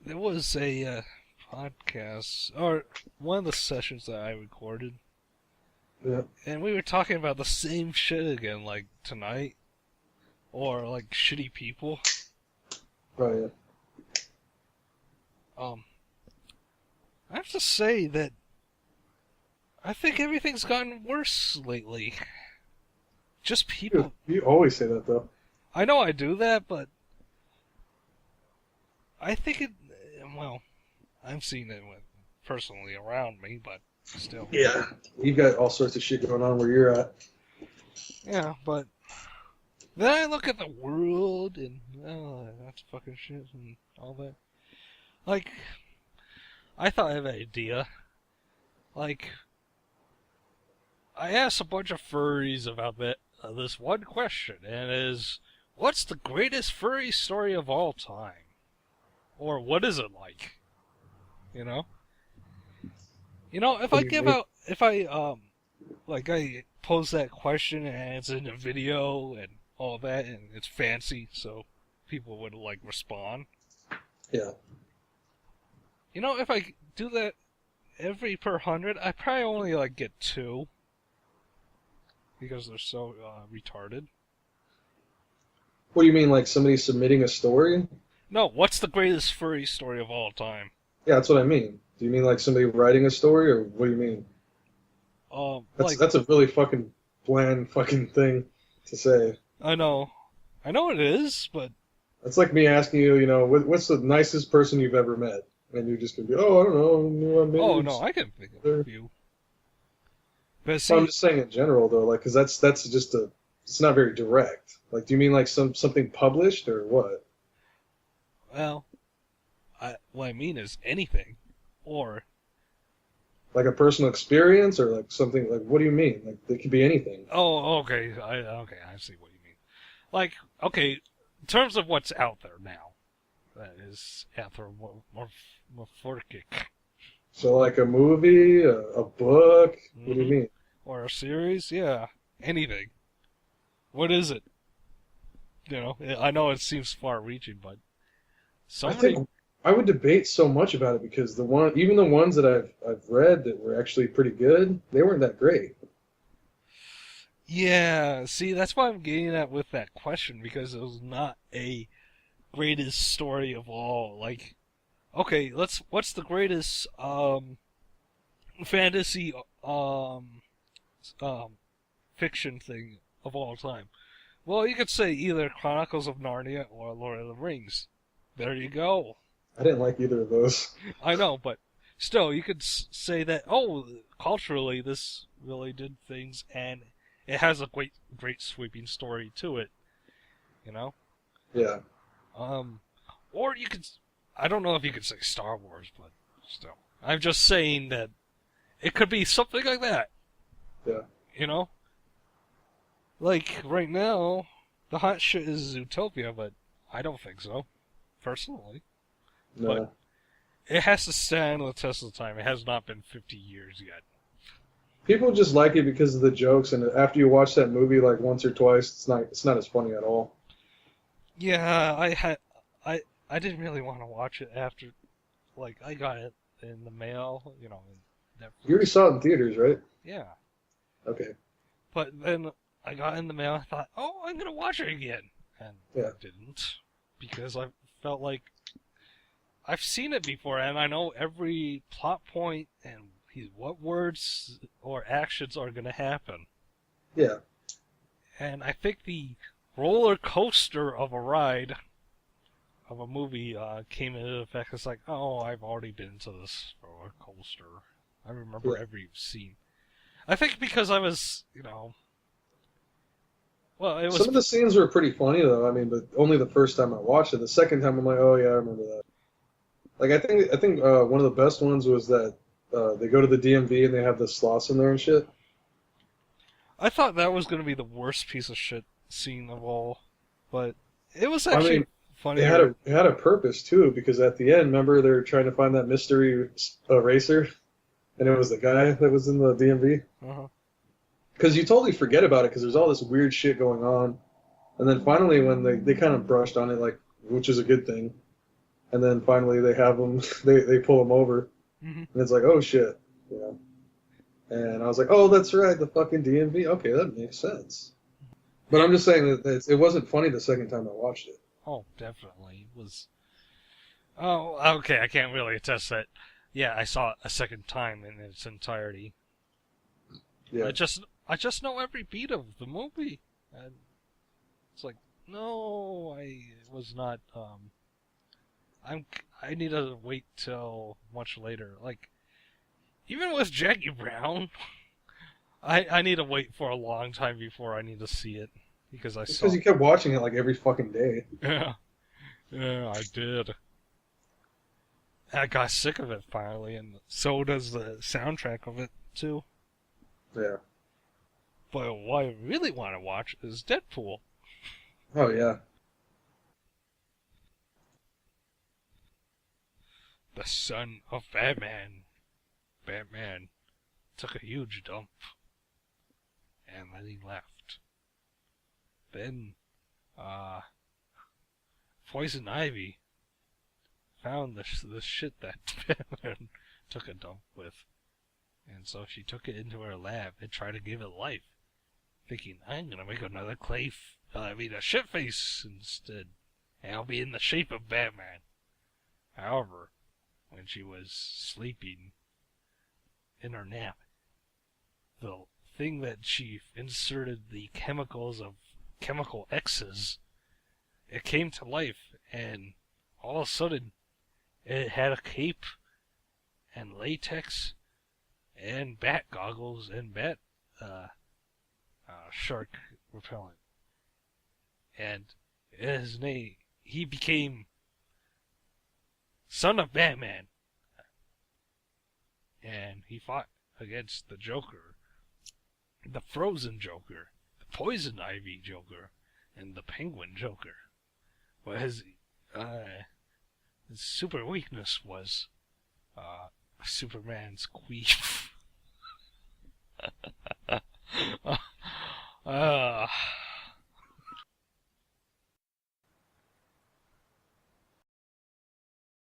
there was a podcast, or one of the sessions that I recorded, Yeah. and we were talking about the same shit again, like tonight, or like shitty people. Oh yeah. Um, I have to say that I think everything's gotten worse lately. Just You, people. you always say that though. I know I do that, but I think it. Well, I'm seeing it personally around me, but still. Yeah. You got all sorts of shit going on where you're at. Yeah, but then I look at the world and oh, that's fucking shit and all that. Like, I thought I had an idea. Like, I asked a bunch of furries about this one question, and it is, what's the greatest furry story of all time? Or what is it like? You know? You know, if What I do you give mean? out, if like I pose that question and it's in a video and all that, and it's fancy, so people would like respond. Yeah. You know, if I do that every per 100, I probably only like get two because they're so retarded. What do you mean, like somebody submitting a story? No, what's the greatest furry story of all time? Yeah, that's what I mean. Do you mean like somebody writing a story, or what do you mean? That's Like that's a really fucking bland fucking thing to say. I know it is, but That's like me asking you, what's the nicest person you've ever met? And you're just gonna be, oh, I don't know, oh maybe. no, I can think of a There. few. But Well, I'm see, just saying in general though, like, 'cause that's just it's not very direct. Like, do you mean like something published or what? well, what I mean is anything, or Like a personal experience or like something like what do you mean? Like it could be anything. oh, okay, I see what you mean. Like, okay, in terms of what's out there now, that is anthropomorphic, So like a movie, a book. What do you hmm mean? or a series, yeah, anything. What is it? You know, I know it seems far-reaching, but so I many. think I would debate so much about it because even the ones that I've read that were actually pretty good, they weren't that great. Yeah, see, that's why I'm getting at with that question because it was not a greatest story of all. Like, okay, what's the greatest fantasy um fiction thing of all time? Well, you could say either Chronicles of Narnia or Lord of the Rings. There you go. I didn't like either of those. I know, but still, you could say that. Oh, culturally, this really did things, and it has a great sweeping story to it. You know, Yeah, um, or you could. I don't know if you could say Star Wars, but still, I'm just saying that it could be something like that. yeah. You know, like right now, the hot shit is Utopia, but I don't think so, personally. But No. it has to stand the test of time. It has not been 50 years yet. People just like it because of the jokes, and after you watch that movie like once or twice, it's not as funny at all. Yeah, I didn't really want to watch it after, like, I got it in the mail, you know, in You already Netflix. saw it in theaters, right? Yeah, Okay. but then I got in the mail. I thought, oh, I'm gonna watch it again, and I Yeah. didn't because I felt like I've seen it before, and I know every plot point and what words or actions are gonna happen. Yeah. And I think the roller coaster of a ride of a movie came into effect. It's like, oh, I've already been to this roller coaster. I remember Yeah. every scene. I think because I was, you know, well, it Some was, of the scenes were pretty funny though. I mean, but only the first time I watched it. The second time I'm like, oh yeah, I remember that. Like I think one of the best ones was that they go to the DMV and they have the sloths in there and shit. I thought that was going to be the worst piece of shit scene of all, but it was I actually mean, funnier. it had a purpose too because at the end, remember they're trying to find that mystery racer, and it was the guy that was in the DMV. Uh-huh. Because you totally forget about it because there's all this weird shit going on, and then finally when they kind of brushed on it like, which is a good thing, and then finally they have him. They pull him over, Hmm. and it's like, oh shit, you know. And I was like, oh, that's right, the fucking DMV. Okay, that makes sense. But I'm It, just saying that it wasn't funny the second time I watched it. oh, definitely was. Oh, okay. I can't really attest that. Yeah, I saw it a second time in its entirety. Yeah, I just know every beat of the movie, and it's like, no, I was not. I'm. I need to wait till much later. Like, even with Jackie Brown, I need to wait for a long time before I need to see it because I just because saw. you kept watching it like every fucking day. Yeah, yeah, I did. I got sick of it finally, and so does the soundtrack of it too. Yeah. But what I really want to watch is Deadpool. Oh yeah. The son of Batman. Batman took a huge dump, and then he left. Then, uh, Poison Ivy found the shit that Batman took a dump with. And so she took it into her lab and tried to give it life, thinking, I'm gonna make another a shit face instead. And I'll be in the shape of Batman. However, when she was sleeping in her nap, the thing that she inserted the chemicals of chemical X's, it came to life, and all of a sudden, it had a cape, and latex, and bat goggles, and bat shark repellent. And his name, he became Son of Batman. And he fought against the Joker, the Frozen Joker, the Poison Ivy Joker, and the Penguin Joker. But his super weakness was Superman's queef.